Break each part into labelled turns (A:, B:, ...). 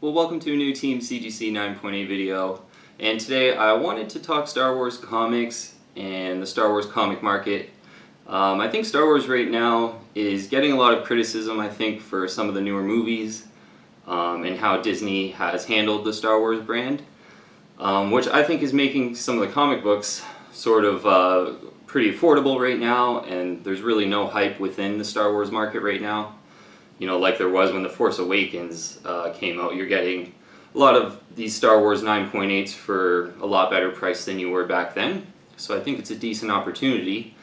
A: Well, welcome to a new Team CGC 9.8 video, and today I wanted to talk Star Wars comics and the Star Wars comic market. I think Star Wars right now is getting a lot of criticism, I think, for some of the newer movies and how Disney has handled the Star Wars brand, which I think is making some of the comic books sort of pretty affordable right now, and there's really no hype within the Star Wars market right now. You know, like there was when the Force Awakens came out. You're getting a lot of these Star Wars 9.8s for a lot better price than you were back then. So I think it's a decent opportunity.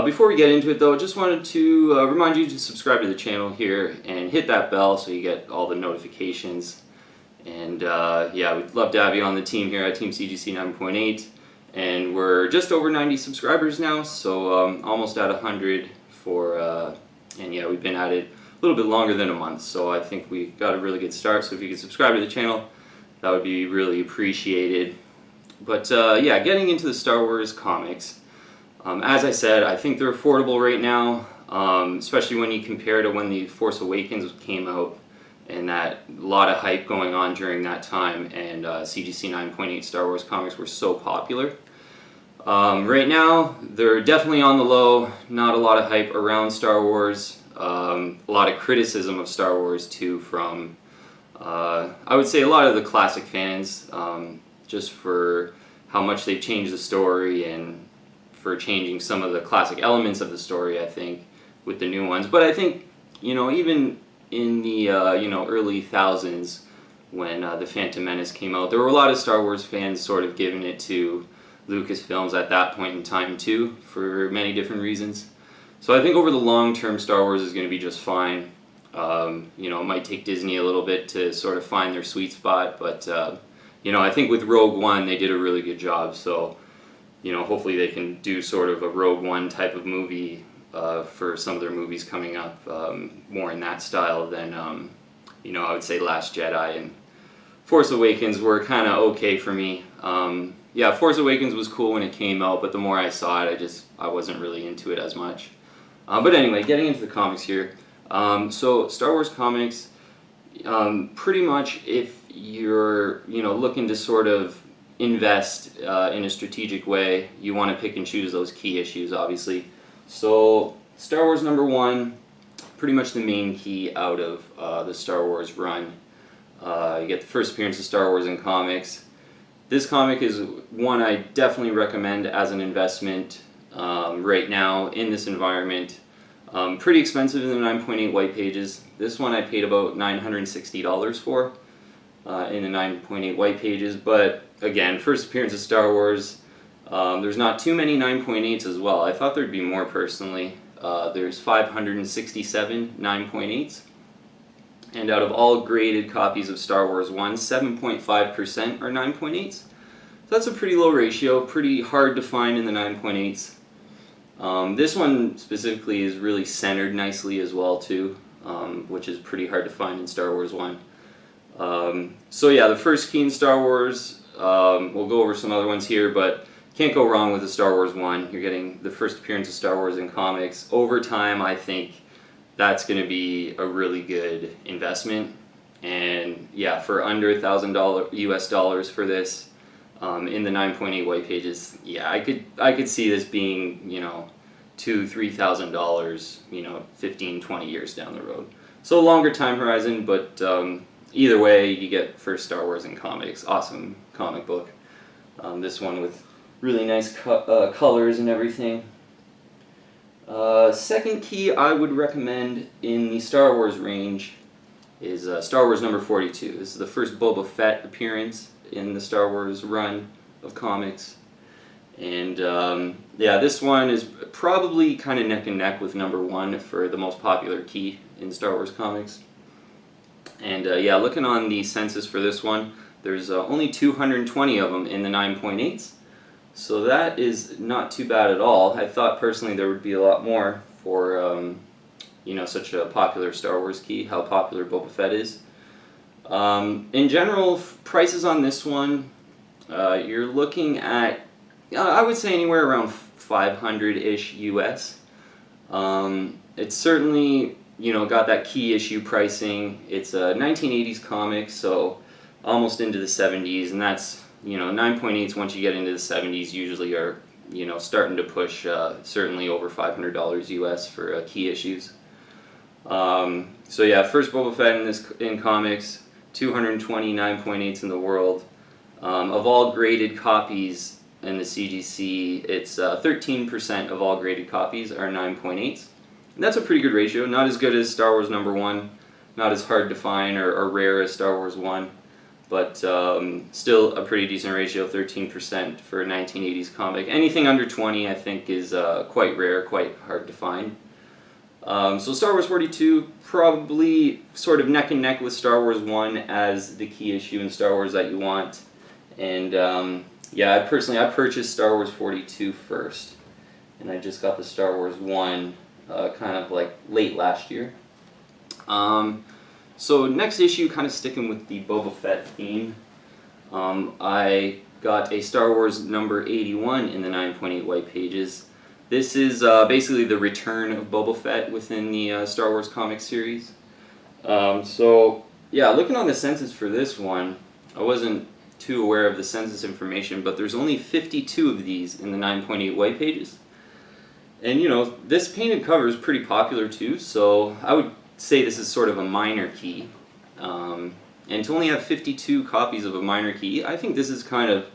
A: Before we get into it though, just wanted to remind you to subscribe to the channel here and hit that bell so you get all the notifications. And yeah, we'd love to have you on the team here at Team CGC 9.8. And we're just over 90 subscribers now, so almost at 100 for, and yeah, we've been at it a little bit longer than a month, so I think we got a really good start. So if you could subscribe to the channel, that would be really appreciated. But yeah, getting into the Star Wars comics, as I said, I think they're affordable right now, especially when you compare to when the Force Awakens came out, and that lot of hype going on during that time, and CGC 9.8 Star Wars comics were so popular. Right now, they're definitely on the low, not a lot of hype around Star Wars. A lot of criticism of Star Wars too from, I would say, a lot of the classic fans, just for how much they've changed the story and for changing some of the classic elements of the story, I think, with the new ones. But I think, you know, even in the you know, early thousands when the Phantom Menace came out, there were a lot of Star Wars fans sort of giving it to Lucasfilms at that point in time too, for many different reasons. So I think over the long term, Star Wars is going to be just fine. You know, it might take Disney a little bit to sort of find their sweet spot, but you know, I think with Rogue One they did a really good job. So, you know, hopefully they can do sort of a Rogue One type of movie for some of their movies coming up, more in that style than, you know, I would say Last Jedi and Force Awakens were kind of okay for me. Yeah, Force Awakens was cool when it came out, but the more I saw it, I wasn't really into it as much. But anyway, getting into the comics here. So Star Wars comics, pretty much if you're, you know, looking to sort of invest in a strategic way, you want to pick and choose those key issues, obviously. So Star Wars #1, pretty much the main key out of the Star Wars run. You get the first appearance of Star Wars in comics. This comic is one I definitely recommend as an investment right now in this environment. Pretty expensive in the 9.8 white pages. This one I paid about $960 for in the 9.8 white pages, but again, first appearance of Star Wars. There's not too many 9.8s as well. I thought there'd be more personally. There's 567 9.8s. And out of all graded copies of Star Wars 1, 7.5% are 9.8s. So that's a pretty low ratio, pretty hard to find in the 9.8s. This one specifically is really centered nicely as well too, which is pretty hard to find in Star Wars 1. So yeah, the first key in Star Wars, we'll go over some other ones here, but can't go wrong with the Star Wars 1. You're getting the first appearance of Star Wars in comics. Over time, I think that's going to be a really good investment, and yeah, for under $1,000 US dollars for this in the 9.8 white pages, yeah, I could see this being, you know, $2,000-3,000, you know, 15-20 years down the road. So a longer time horizon, but either way, you get first Star Wars in comics. Awesome comic book. This one with really nice colors and everything. Second key I would recommend in the Star Wars range is Star Wars #42. This is the first Boba Fett appearance in the Star Wars run of comics. And yeah, this one is probably kind of neck and neck with #1 for the most popular key in Star Wars comics. And yeah, looking on the census for this one, there's only 220 of them in the 9.8s. So that is not too bad at all. I thought personally there would be a lot more for, you know, such a popular Star Wars key, how popular Boba Fett is. In general, prices on this one, you're looking at, I would say anywhere around 500-ish US. It's certainly got that key issue pricing. It's a 1980s comic, so almost into the 70s, and that's, 9.8s once you get into the 70s usually are, starting to push certainly over $500 US for key issues. So yeah, first Boba Fett in comics, 220 9.8s in the world. Of all graded copies in the CGC, it's 13% of all graded copies are 9.8s. And that's a pretty good ratio. Not as good as Star Wars #1, not as hard to find or rare as Star Wars 1, but still a pretty decent ratio, 13% for a 1980s comic. Anything under 20 I think is quite rare, quite hard to find. So Star Wars 42, probably sort of neck and neck with Star Wars 1 as the key issue in Star Wars that you want. And yeah, I purchased Star Wars 42 first, and I just got the Star Wars 1 kind of like late last year. So next issue, kind of sticking with the Boba Fett theme, I got a Star Wars number 81 in the 9.8 white pages. This is basically the return of Boba Fett within the Star Wars comic series. So yeah, looking on the census for this one, I wasn't too aware of the census information, but there's only 52 of these in the 9.8 white pages. And this painted cover is pretty popular too, so I would say this is sort of a minor key. And to only have 52 copies of a minor key, I think this is kind of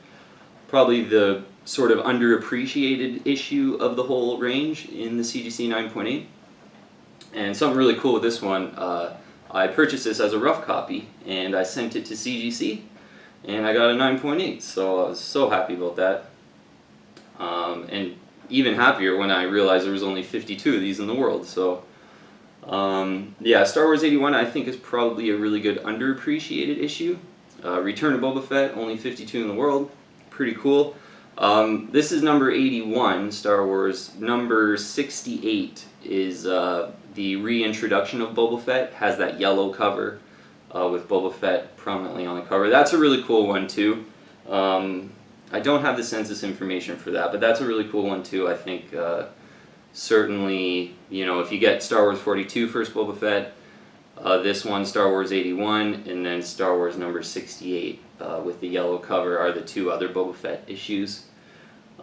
A: probably the sort of underappreciated issue of the whole range in the CGC 9.8. And something really cool with this one, I purchased this as a rough copy, and I sent it to CGC, and I got a 9.8, so I was so happy about that. And even happier when I realized there was only 52 of these in the world. So yeah, Star Wars 81 I think is probably a really good underappreciated issue. Return of Boba Fett, only 52 in the world, pretty cool. This is number 81, Star Wars. Number 68 is the reintroduction of Boba Fett, has that yellow cover with Boba Fett prominently on the cover. That's a really cool one too. I don't have the census information for that, but that's a really cool one too. I think certainly, if you get Star Wars 42 first Boba Fett, this one, Star Wars 81, and then Star Wars number 68 with the yellow cover are the two other Boba Fett issues.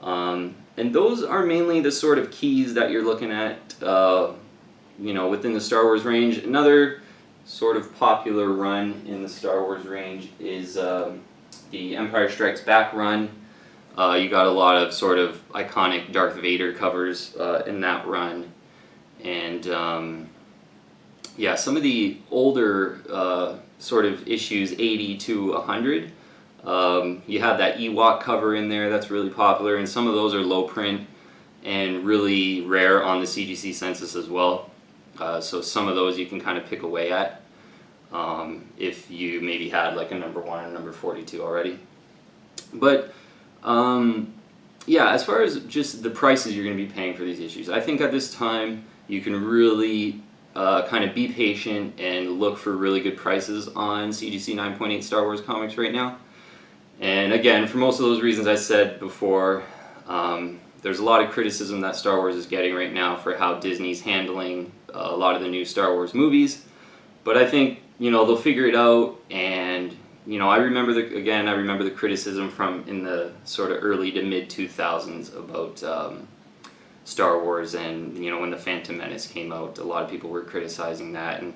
A: And those are mainly the sort of keys that you're looking at, within the Star Wars range. Another sort of popular run in the Star Wars range is the Empire Strikes Back run. You got a lot of sort of iconic Darth Vader covers in that run. And yeah, some of the older sort of issues 80 to 100, you have that Ewok cover in there that's really popular, and some of those are low print and really rare on the CGC census as well. So some of those you can kind of pick away at if you maybe had like a number 1 and number 42 already. But yeah, as far as just the prices you're going to be paying for these issues, I think at this time you can really kind of be patient and look for really good prices on CGC 9.8 Star Wars comics right now. And again, for most of those reasons I said before, there's a lot of criticism that Star Wars is getting right now for how Disney's handling a lot of the new Star Wars movies. But I think, they'll figure it out, and I remember the criticism from in the sort of early to mid 2000s about Star Wars, and when the Phantom Menace came out, a lot of people were criticizing that, and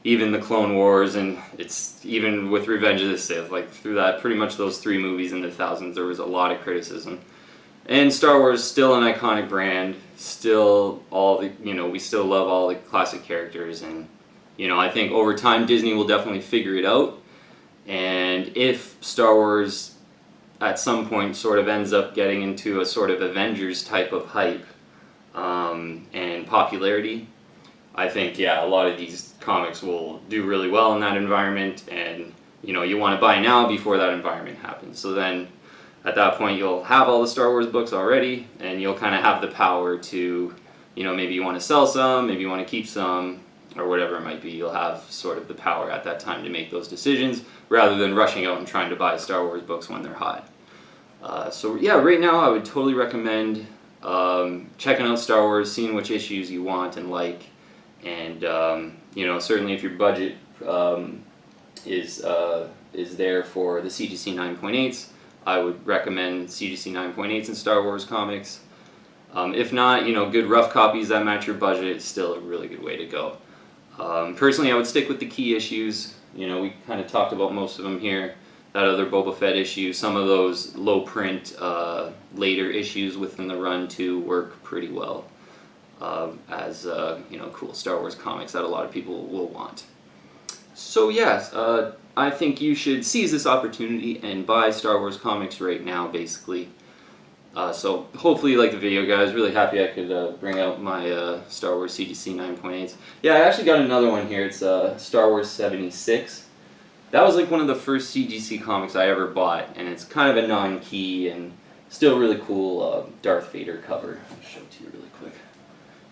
A: even the Clone Wars, and it's even with Revenge of the Sith, like through that, pretty much those 3 movies in the thousands, there was a lot of criticism. And Star Wars is still an iconic brand, still we still love all the classic characters, and I think over time Disney will definitely figure it out. And if Star Wars at some point sort of ends up getting into a sort of Avengers type of hype and popularity, I think, yeah, a lot of these comics will do really well in that environment, and you want to buy now before that environment happens. So then at that point you'll have all the Star Wars books already, and you'll kind of have the power to, maybe you want to sell some, maybe you want to keep some, or whatever it might be. You'll have sort of the power at that time to make those decisions, rather than rushing out and trying to buy Star Wars books when they're hot. So yeah, right now I would totally recommend checking out Star Wars, seeing which issues you want and like, and you know, certainly if your budget is there for the CGC 9.8s, I would recommend CGC 9.8s and Star Wars comics. If not, you know, good rough copies that match your budget is still a really good way to go. Personally, I would stick with the key issues. You know, we kind of talked about most of them here. That other Boba Fett issue, some of those low print later issues within the run too work pretty well as you know, cool Star Wars comics that a lot of people will want. So yes, I think you should seize this opportunity and buy Star Wars comics right now, basically. So hopefully you like the video, guys. Really happy I could bring out my Star Wars CGC 9.8s. Yeah, I actually got another one here. It's Star Wars 76. That was like one of the first CGC comics I ever bought, and it's kind of a non-key and still really cool Darth Vader cover. I'll show it to you really quick.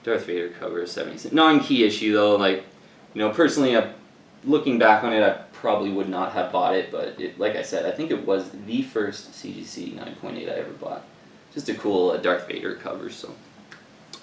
A: Darth Vader cover, 76. Non-key issue though, like, you know, personally, looking back on it, I probably would not have bought it, but like I said, I think it was the first CGC 9.8 I ever bought. Just a cool Darth Vader cover. So,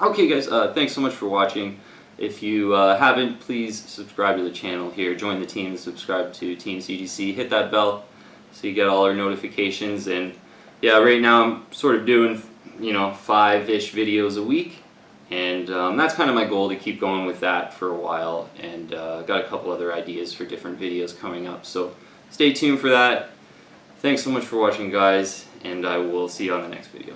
A: okay guys, thanks so much for watching. If you haven't, please subscribe to the channel here. Join the team, subscribe to Team CGC, hit that bell so you get all our notifications. And yeah, right now I'm sort of doing, you know, 5-ish videos a week, and that's kind of my goal, to keep going with that for a while. And got a couple other ideas for different videos coming up, so stay tuned for that. Thanks so much for watching, guys, and I will see you on the next video.